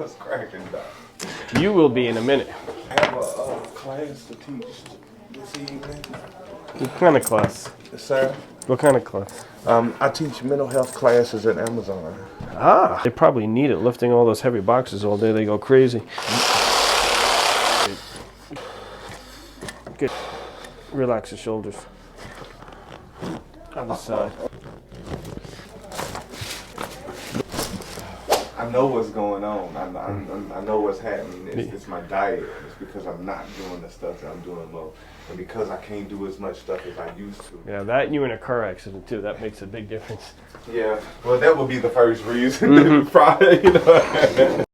What's cracking, Doc? You will be in a minute. I have a class to teach this evening. What kind of class? Yes, sir. What kind of class? I teach mental health classes at Amazon. Ah, they probably need it. Lifting all those heavy boxes all day, they go crazy. Good. Relax your shoulders. On the side. I know what's going on. I know what's happening. It's my diet. It's because I'm not doing the stuff that I'm doing low. And because I can't do as much stuff as I used to. Yeah, that and you were in a car accident too. That makes a big difference. Yeah, well, that would be the first reason. Probably, you know.